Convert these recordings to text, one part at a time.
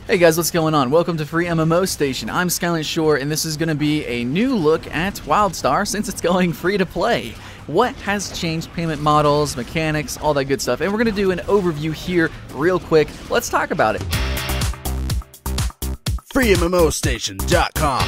Hey guys, what's going on? Welcome to FreeMMOStation. I'm Skyline Shore, and this is going to be a new look at Wildstar since it's going free to play. What has changed payment models, mechanics, all that good stuff, and we're going to do an overview here real quick. Let's talk about it. FreeMMOStation.com.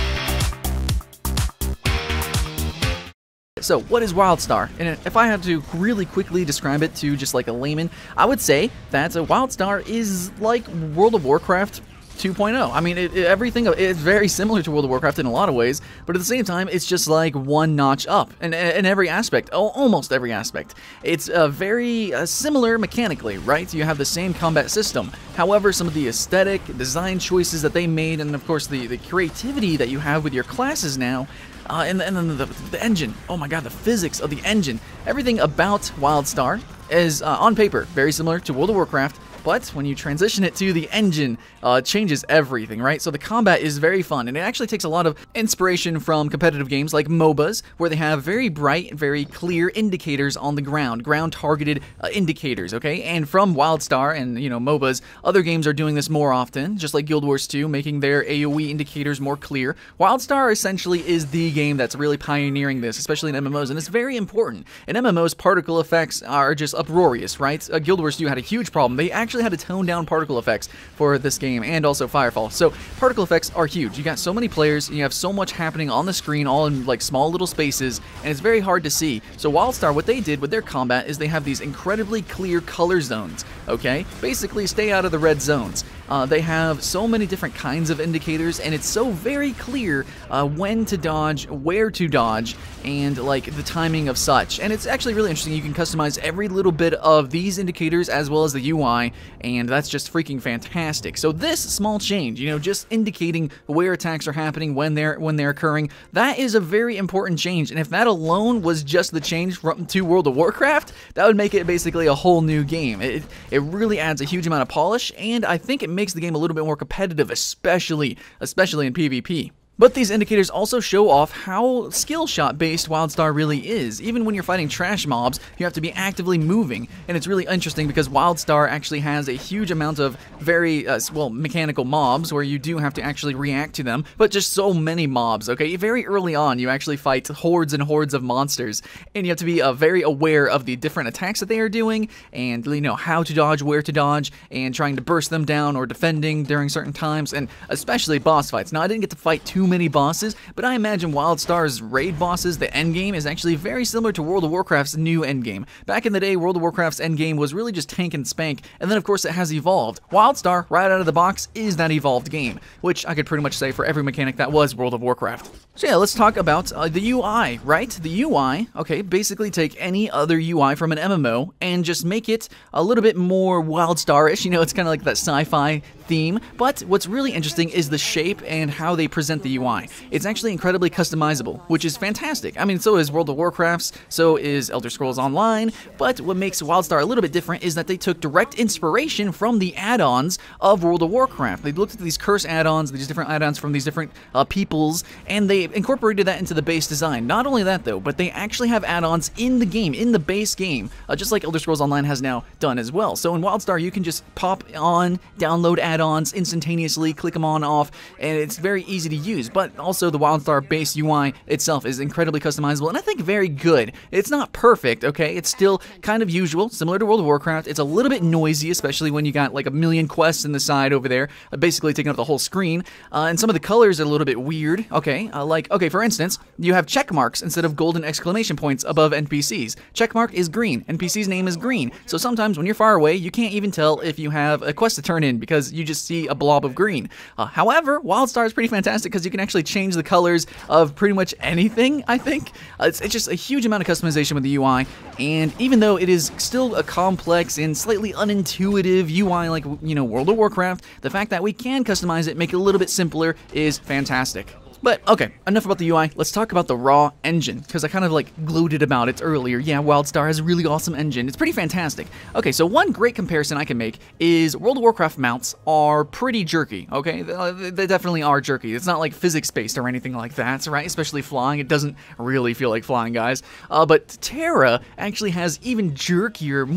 So, what is Wildstar? And if I had to really quickly describe it to just like a layman, I would say that Wildstar is like World of Warcraft 2.0. I mean, everything it's very similar to World of Warcraft in a lot of ways, but at the same time, it's just like one notch up in every aspect, almost every aspect. It's very similar mechanically, right? You have the same combat system. However, some of the aesthetic, design choices that they made, and of course the creativity that you have with your classes now, and then the engine. Oh my god, the physics of the engine. Everything about Wildstar is, on paper, very similar to World of Warcraft, but when you transition it to the engine, it changes everything, right? So the combat is very fun, and it actually takes a lot of inspiration from competitive games like MOBAs, where they have very bright, very clear indicators on the ground-targeted indicators, okay? And from Wildstar and, MOBAs, other games are doing this more often, just like Guild Wars 2, making their AoE indicators more clear. Wildstar essentially is the game that's really pioneering this, especially in MMOs, and it's very important. In MMOs, particle effects are just uproarious, right? Guild Wars 2 had a huge problem. They actually had to tone down particle effects for this game, and also Firefall. So particle effects are huge. You got so many players, and you have so much happening on the screen, all in like small little spaces, and it's very hard to see. So Wildstar, what they did with their combat is they have these incredibly clear color zones, okay? Basically, stay out of the red zones. They have so many different kinds of indicators, and it's so very clear when to dodge, where to dodge, and like the timing of such. And it's actually really interesting. You can customize every little bit of these indicators as well as the UI, and that's just freaking fantastic. So this small change, just indicating where attacks are happening, when they're occurring, that is a very important change. And if that alone was just the change to World of Warcraft, that would make it basically a whole new game. It really adds a huge amount of polish, and I think it makes the game a little bit more competitive, especially in PvP. But these indicators also show off how skill shot based Wildstar really is. Even when you're fighting trash mobs, you have to be actively moving, and it's really interesting because Wildstar actually has a huge amount of very, mechanical mobs where you do have to actually react to them, but just so many mobs, okay? Very early on, you actually fight hordes and hordes of monsters, and you have to be very aware of the different attacks that they are doing, and how to dodge, where to dodge, and trying to burst them down or defending during certain times, and especially boss fights. Now, I didn't get to fight too many bosses, but I imagine Wildstar's raid bosses, the endgame, is actually very similar to World of Warcraft's new endgame. Back in the day, World of Warcraft's endgame was really just tank and spank, and then of course it has evolved. Wildstar, right out of the box, is that evolved game, which I could pretty much say for every mechanic that was World of Warcraft. So yeah, let's talk about the UI, right? The UI, okay, basically take any other UI from an MMO and just make it a little bit more Wildstar-ish, it's kind of like that sci-fi theme, but what's really interesting is the shape and how they present the UI. It's actually incredibly customizable, which is fantastic. I mean, so is World of Warcraft, so is Elder Scrolls Online, but what makes Wildstar a little bit different is that they took direct inspiration from the add-ons of World of Warcraft. They looked at these curse add-ons, these different add-ons from these different peoples, and they incorporated that into the base design. Not only that, though, but they actually have add-ons in the game, in the base game, just like Elder Scrolls Online has now done as well. So in Wildstar, you can just pop on, download add-ons instantaneously, click them on, off, and it's very easy to use. But also the Wildstar base UI itself is incredibly customizable, and I think very good. It's not perfect, okay? It's still kind of usual, similar to World of Warcraft. It's a little bit noisy, especially when you got like a million quests in the side over there, basically taking up the whole screen. And some of the colors are a little bit weird, okay? For instance, you have check marks instead of golden exclamation points above NPCs. Checkmark is green. NPC's name is green. So sometimes when you're far away, you can't even tell if you have a quest to turn in because you just see a blob of green. However, Wildstar is pretty fantastic because you can actually change the colors of pretty much anything, I think. It's just a huge amount of customization with the UI, and even though it is still a complex and slightly unintuitive UI like, World of Warcraft, the fact that we can customize it, make it a little bit simpler, is fantastic. But okay, enough about the UI, let's talk about the raw engine, because I kind of like gloated about it earlier. Yeah, Wildstar has a really awesome engine, it's pretty fantastic. Okay, so one great comparison I can make is World of Warcraft mounts are pretty jerky, okay? They definitely are jerky. It's not like physics-based or anything like that, right? Especially flying, it doesn't really feel like flying, guys. But Terra actually has even jerkier,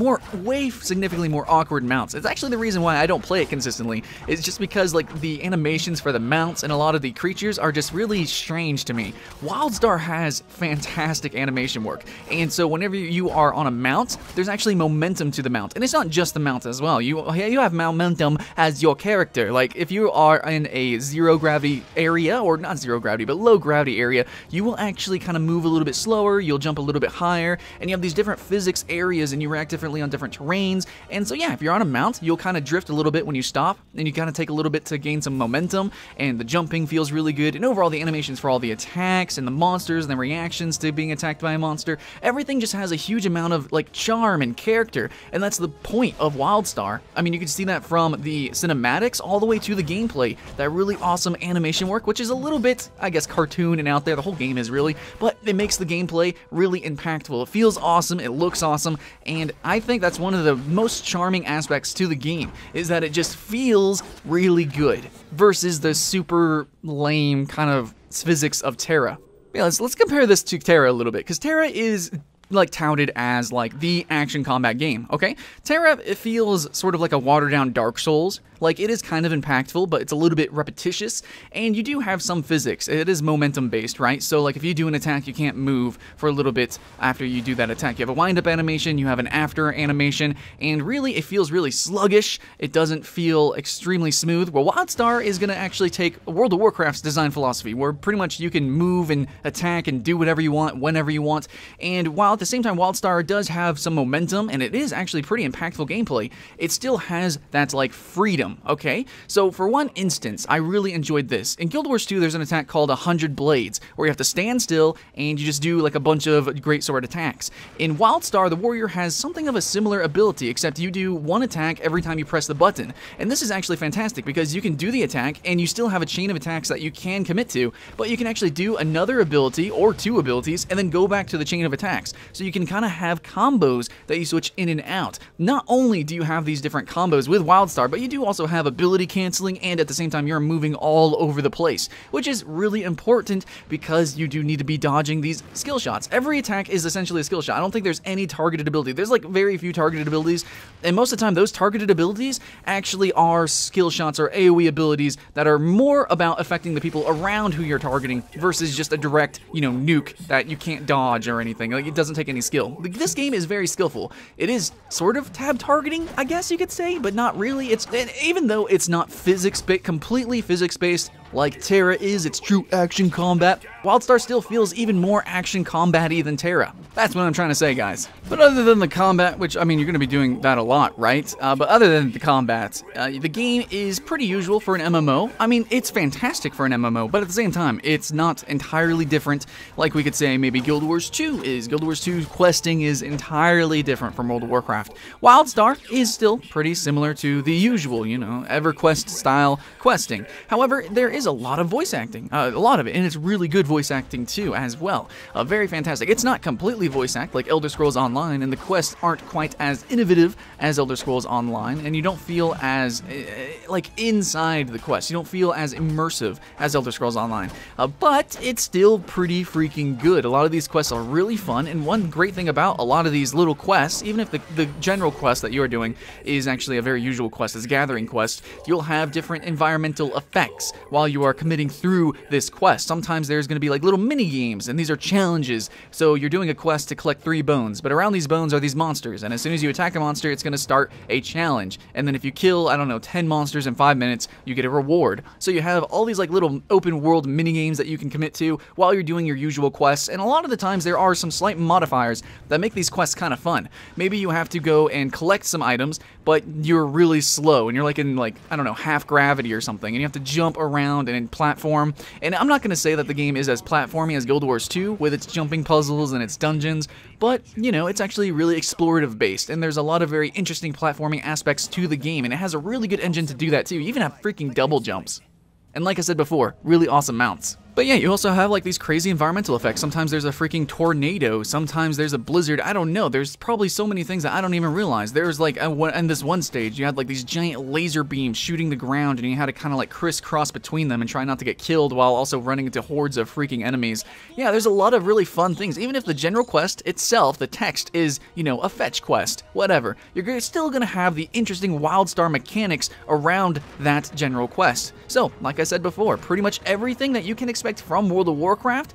way significantly more awkward mounts. It's actually the reason why I don't play it consistently. It's just because like the animations for the mounts and a lot of the creatures are just really strange to me. Wildstar has fantastic animation work, and so whenever you are on a mount, there's actually momentum to the mount, and it's not just the mount as well. You have momentum as your character. Like if you are in a zero gravity area, or not zero gravity, but low gravity area, you will actually kind of move a little bit slower, you'll jump a little bit higher, and you have these different physics areas, and you react differently on different terrains. And so yeah, if you're on a mount, you'll kind of drift a little bit when you stop, and you kind of take a little bit to gain some momentum, and the jumping feels really good, and overall the animations for all the attacks and the monsters and the reactions to being attacked by a monster, everything just has a huge amount of like charm and character, and that's the point of Wildstar. I mean, you can see that from the cinematics all the way to the gameplay, that really awesome animation work, which is a little bit, I guess, cartoon and out there. The whole game is really, but it makes the gameplay really impactful. It feels awesome, it looks awesome, and I think that's one of the most charming aspects to the game, is that it just feels really good versus the super lame kind of physics of Terra. Yeah, let's compare this to Terra a little bit, because Terra is like touted as like the action combat game, okay? Terra, it feels sort of like a watered down Dark Souls. Like, it is kind of impactful, but it's a little bit repetitious, and you do have some physics. It is momentum-based, right? So, like, if you do an attack, you can't move for a little bit after you do that attack. You have a wind-up animation, you have an after animation, and really, it feels really sluggish. It doesn't feel extremely smooth. Well, Wildstar is going to actually take World of Warcraft's design philosophy, where pretty much you can move and attack and do whatever you want, whenever you want, and while at the same time, Wildstar does have some momentum, and it is actually pretty impactful gameplay, it still has that, like, freedom. Okay, so for one instance, I really enjoyed this. In Guild Wars 2, there's an attack called 100 Blades, where you have to stand still and you just do like a bunch of greatsword attacks. In Wildstar, the warrior has something of a similar ability, except you do one attack every time you press the button. And this is actually fantastic because you can do the attack and you still have a chain of attacks that you can commit to, but you can actually do another ability or two abilities and then go back to the chain of attacks. So you can kind of have combos that you switch in and out. Not only do you have these different combos with Wildstar, but you do also have ability canceling, and at the same time you're moving all over the place, which is really important because you do need to be dodging these skill shots. Every attack is essentially a skill shot. I don't think there's any targeted ability. There's like very few targeted abilities, and most of the time those targeted abilities actually are skill shots or AoE abilities that are more about affecting the people around who you're targeting versus just a direct, nuke that you can't dodge or anything. Like, it doesn't take any skill. This game is very skillful. It is sort of tab targeting, I guess you could say, but not really. Even though it's not completely physics-based like Terra is, it's true action combat, Wildstar still feels even more action combat-y than Terra. That's what I'm trying to say, guys. But other than the combat, which, I mean, you're going to be doing that a lot, right? But other than the combat, the game is pretty usual for an MMO. I mean, it's fantastic for an MMO, but at the same time, it's not entirely different like we could say maybe Guild Wars 2 is. Guild Wars 2's questing is entirely different from World of Warcraft. Wildstar is still pretty similar to the usual, EverQuest style questing. However, there is a lot of voice acting, a lot of it, and it's really good voice acting too as well. Very fantastic. It's not completely voice act like Elder Scrolls Online, and the quests aren't quite as innovative as Elder Scrolls Online, and you don't feel as like inside the quest. You don't feel as immersive as Elder Scrolls Online, but it's still pretty freaking good. A lot of these quests are really fun, and one great thing about a lot of these little quests, even if the general quest that you are doing is actually a very usual quest, it's a gathering quest, you'll have different environmental effects while you are committing through this quest. Sometimes there's going to be like little mini games, and these are challenges. So you're doing a quest to collect 3 bones, but around these bones are these monsters, and as soon as you attack a monster, it's going to start a challenge. And then if you kill, I don't know, 10 monsters in 5 minutes, you get a reward. So you have all these like little open world mini games that you can commit to while you're doing your usual quests, and a lot of the times there are some slight modifiers that make these quests kind of fun. Maybe you have to go and collect some items, but you're really slow, and you're like in like, I don't know, half gravity or something, and you have to jump around and platform. And I'm not going to say that the game is as platformy as Guild Wars 2 with its jumping puzzles and its dungeons, but, it's actually really explorative based, and there's a lot of very interesting platforming aspects to the game, and it has a really good engine to do that too. You even have freaking double jumps. And like I said before, really awesome mounts. But yeah, you also have like these crazy environmental effects. Sometimes there's a freaking tornado, sometimes there's a blizzard, I don't know. There's probably so many things that I don't even realize. There's like, in this one stage, you had like these giant laser beams shooting the ground, and you had to kind of like crisscross between them and try not to get killed while also running into hordes of freaking enemies. Yeah, there's a lot of really fun things. Even if the general quest itself, the text is, you know, a fetch quest, whatever, you're still gonna have the interesting Wildstar mechanics around that general quest. So, like I said before, pretty much everything that you can expect from World of Warcraft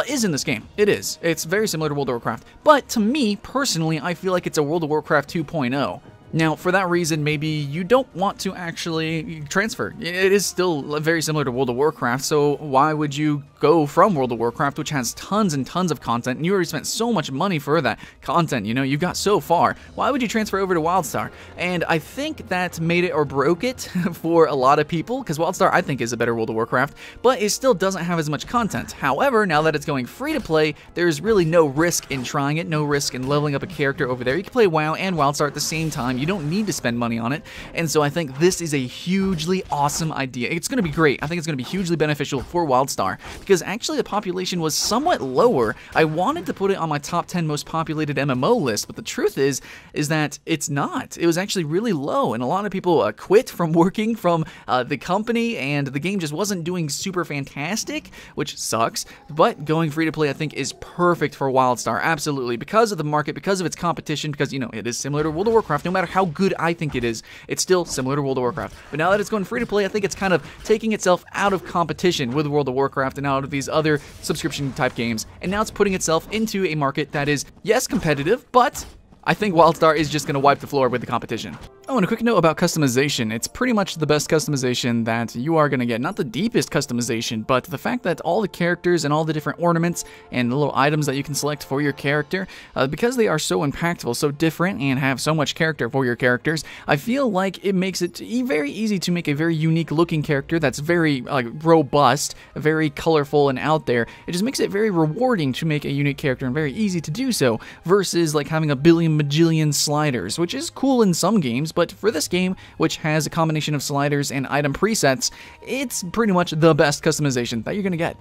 is in this game. It is. It's very similar to World of Warcraft. But to me, personally, I feel like it's a World of Warcraft 2.0. Now, for that reason, maybe you don't want to actually transfer. It is still very similar to World of Warcraft, so why would you go from World of Warcraft, which has tons and tons of content, and you already spent so much money for that content, you know, you've got so far. Why would you transfer over to Wildstar? And I think that made it or broke it for a lot of people, because Wildstar, I think, is a better World of Warcraft, but it still doesn't have as much content. However, now that it's going free to play, there's really no risk in trying it, no risk in leveling up a character over there. You can play WoW and Wildstar at the same time. You don't need to spend money on it, and so I think this is a hugely awesome idea. It's going to be great. I think it's going to be hugely beneficial for Wildstar, because actually the population was somewhat lower. I wanted to put it on my top 10 most populated MMO list, but the truth is that it's not. It was actually really low, and a lot of people quit from working from the company, and the game just wasn't doing super fantastic, which sucks, but going free to play I think is perfect for Wildstar, absolutely, because of the market, because of its competition, because, you know, it is similar to World of Warcraft. No matter how good I think it is, it's still similar to World of Warcraft. But now that it's going free to play, I think it's kind of taking itself out of competition with World of Warcraft and out of these other subscription type games, and now it's putting itself into a market that is, yes, competitive, but I think Wildstar is just going to wipe the floor with the competition. Oh, and a quick note about customization. It's pretty much the best customization that you are going to get. Not the deepest customization, but the fact that all the characters and all the different ornaments and the little items that you can select for your character, because they are so impactful, so different, and have so much character for your characters, I feel like it makes it very easy to make a very unique looking character that's very robust, very colorful and out there. It just makes it very rewarding to make a unique character and very easy to do so, versus like having a billion majillion sliders, which is cool in some games, but for this game, which has a combination of sliders and item presets, it's pretty much the best customization that you're going to get.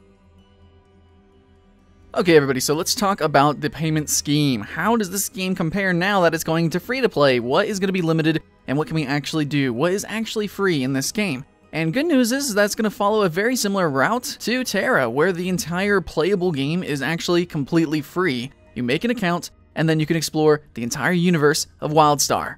Okay, everybody, so let's talk about the payment scheme. How does this game compare now that it's going to free to play? What is going to be limited, and what can we actually do? What is actually free in this game? And good news is that's going to follow a very similar route to Terra, where the entire playable game is actually completely free. You make an account, and then you can explore the entire universe of Wildstar.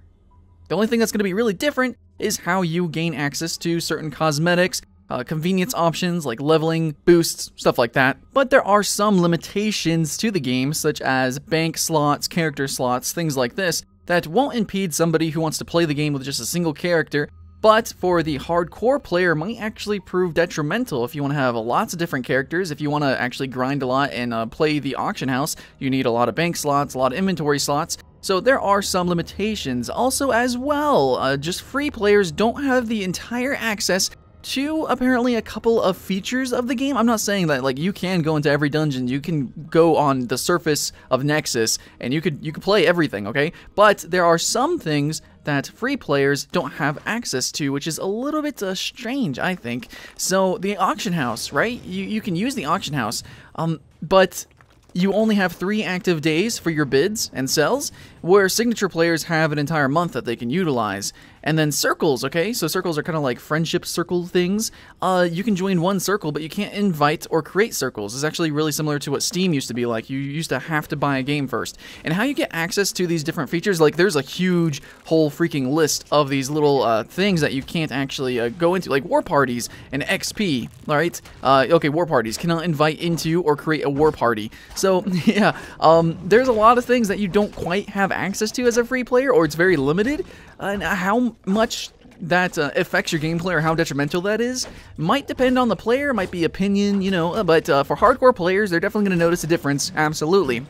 The only thing that's going to be really different is how you gain access to certain cosmetics, convenience options like leveling, boosts, stuff like that. But there are some limitations to the game, such as bank slots, character slots, things like this, that won't impede somebody who wants to play the game with just a single character, but for the hardcore player might actually prove detrimental. If you want to have lots of different characters, if you want to actually grind a lot and play the auction house, you need a lot of bank slots, a lot of inventory slots. So there are some limitations. Also as well, just free players don't have the entire access to apparently a couple of features of the game. I'm not saying that like you can go into every dungeon, you can go on the surface of Nexus, and you could play everything, okay? But there are some things that free players don't have access to, which is a little bit strange, I think. So the auction house, right? You can use the auction house, but you only have 3 active days for your bids and sells, where signature players have an entire month that they can utilize. And then circles, okay? So circles are kind of like friendship circle things. You can join one circle, but you can't invite or create circles. It's actually really similar to what Steam used to be like. You used to have to buy a game first. And how you get access to these different features, like there's a huge whole freaking list of these little things that you can't actually go into, like war parties and XP, all right? Okay, war parties. Cannot invite into or create a war party. So, yeah, there's a lot of things that you don't quite have access to as a free player, or it's very limited. And how much that affects your gameplay or how detrimental that is might depend on the player, might be opinion, you know, but for hardcore players, they're definitely going to notice a difference, absolutely.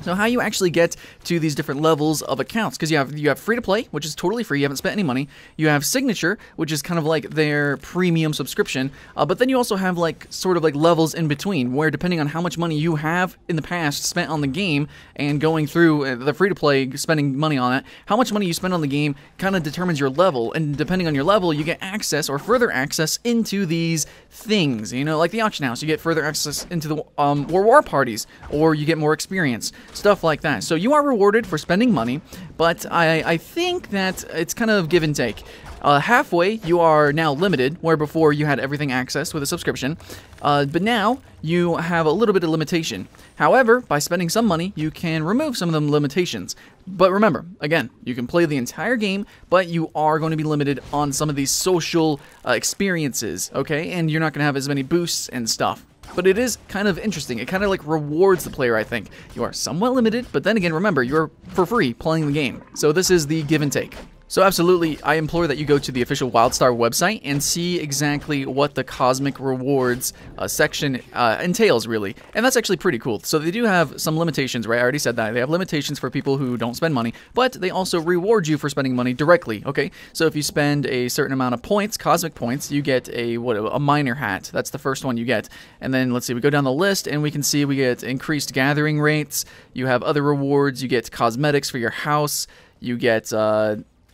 So how you actually get to these different levels of accounts, because you have free to play, which is totally free, you haven't spent any money. You have signature, which is kind of like their premium subscription, but then you also have like sort of like levels in between, where depending on how much money you have in the past spent on the game and going through the free to play, spending money on it, how much money you spend on the game kind of determines your level, and depending on your level, you get access or further access into these things, you know, like the auction house, you get further access into the war parties, or you get more experience. Stuff like that. So you are rewarded for spending money, but I think that it's kind of give and take. Halfway, you are now limited, where before you had everything accessed with a subscription, but now you have a little bit of limitation. However, by spending some money, you can remove some of them limitations. But remember, again, you can play the entire game, but you are going to be limited on some of these social experiences, okay? And you're not going to have as many boosts and stuff. But it is kind of interesting. It kind of like rewards the player, I think. You are somewhat limited, but then again, remember, you're for free playing the game. So this is the give and take. So absolutely, I implore that you go to the official Wildstar website and see exactly what the Cosmic Rewards section entails, really. And that's actually pretty cool. So they do have some limitations, right? I already said that. They have limitations for people who don't spend money, but they also reward you for spending money directly, okay? So if you spend a certain amount of points, Cosmic points, you get a miner hat. That's the first one you get. And then, let's see, we go down the list, and we can see we get increased gathering rates. You have other rewards. You get cosmetics for your house. You get...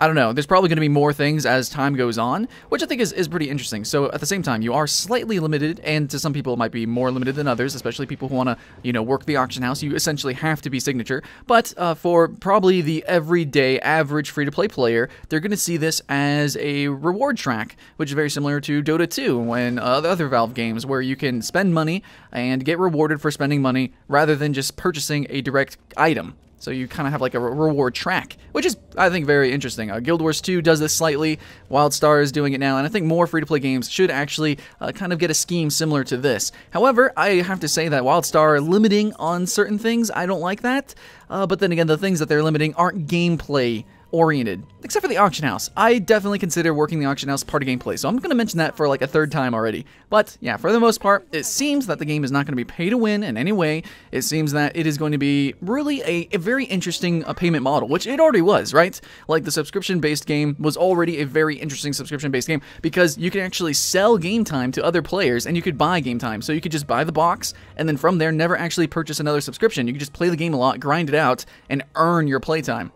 I don't know, there's probably going to be more things as time goes on, which I think is pretty interesting. So at the same time, you are slightly limited, and to some people it might be more limited than others, especially people who want to, you know, work the auction house. You essentially have to be signature. But for probably the everyday average free-to-play player, they're going to see this as a reward track, which is very similar to Dota 2 when the other Valve games, where you can spend money and get rewarded for spending money rather than just purchasing a direct item. So you kind of have like a reward track, which is, I think, very interesting. Guild Wars 2 does this slightly, Wildstar is doing it now, and I think more free-to-play games should actually kind of get a scheme similar to this. However, I have to say that Wildstar limiting on certain things, I don't like that, but then again, the things that they're limiting aren't gameplay oriented, except for the auction house. I definitely consider working the auction house part of gameplay, so I'm going to mention that for like a third time already. But yeah, for the most part, it seems that the game is not going to be pay to win in any way. It seems that it is going to be really a very interesting payment model, which it already was, right? Like the subscription-based game was already a very interesting subscription-based game, because you can actually sell game time to other players, and you could buy game time. So you could just buy the box, and then from there never actually purchase another subscription. You could just play the game a lot, grind it out, and earn your playtime.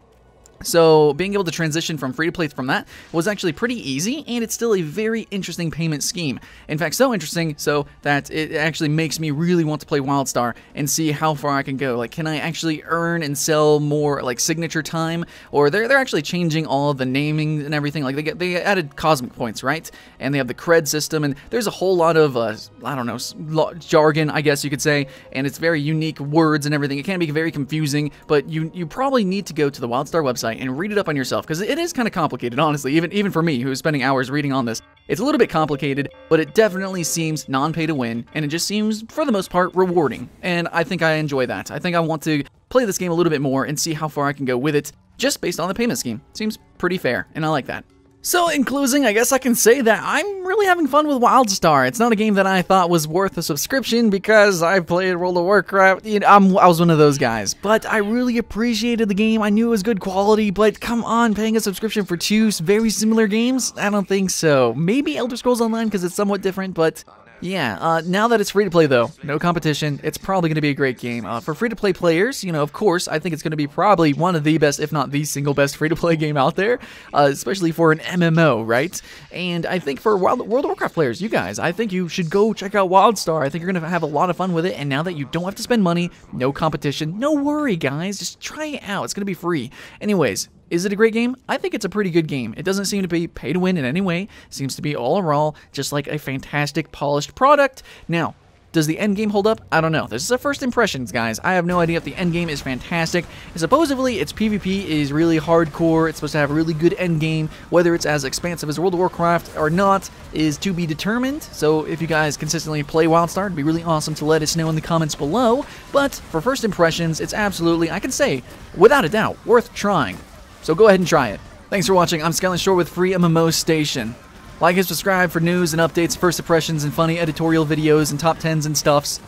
So being able to transition from free-to-play from that was actually pretty easy, and it's still a very interesting payment scheme. In fact, so interesting so that it actually makes me really want to play Wildstar and see how far I can go. Like, can I actually earn and sell more, like, signature time? Or they're actually changing all of the naming and everything. Like, they added Cosmic points, right? And they have the cred system, and there's a whole lot of, I don't know, jargon, I guess you could say, and it's very unique words and everything. It can be very confusing, but you probably need to go to the Wildstar website and read it up on yourself, because it is kind of complicated, honestly, even for me, who's spending hours reading on this. It's a little bit complicated, but it definitely seems non-pay to win, and it just seems, for the most part, rewarding, and I think I enjoy that. I think I want to play this game a little bit more and see how far I can go with it, just based on the payment scheme. Seems pretty fair, and I like that. So, in closing, I guess I can say that I'm really having fun with Wildstar. It's not a game that I thought was worth a subscription because I played World of Warcraft. You know, I was one of those guys. But I really appreciated the game. I knew it was good quality, but come on, paying a subscription for two very similar games? I don't think so. Maybe Elder Scrolls Online because it's somewhat different, but... yeah, now that it's free-to-play, though, no competition, it's probably going to be a great game. For free-to-play players, you know, of course, I think it's going to be probably one of the best, if not the single best free-to-play game out there, especially for an MMO, right? And I think for World of Warcraft players, you guys, I think you should go check out Wildstar. I think you're going to have a lot of fun with it, and now that you don't have to spend money, no competition, no worry, guys, just try it out. It's going to be free. Anyways, is it a great game? I think it's a pretty good game. It doesn't seem to be pay to win in any way. It seems to be all around just like a fantastic polished product. Now, does the end game hold up? I don't know. This is a first impressions, guys. I have no idea if the end game is fantastic. And supposedly, its PvP is really hardcore. It's supposed to have a really good end game. Whether it's as expansive as World of Warcraft or not is to be determined. So if you guys consistently play Wildstar, it'd be really awesome to let us know in the comments below. But for first impressions, it's absolutely, I can say, without a doubt, worth trying. So go ahead and try it. Thanks for watching. I'm Skyline Shore with FreeMMOStation. Like and subscribe for news and updates, first impressions, and funny editorial videos and top 10s and stuffs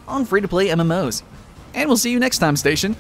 on free-to-play MMOs. And we'll see you next time, Station.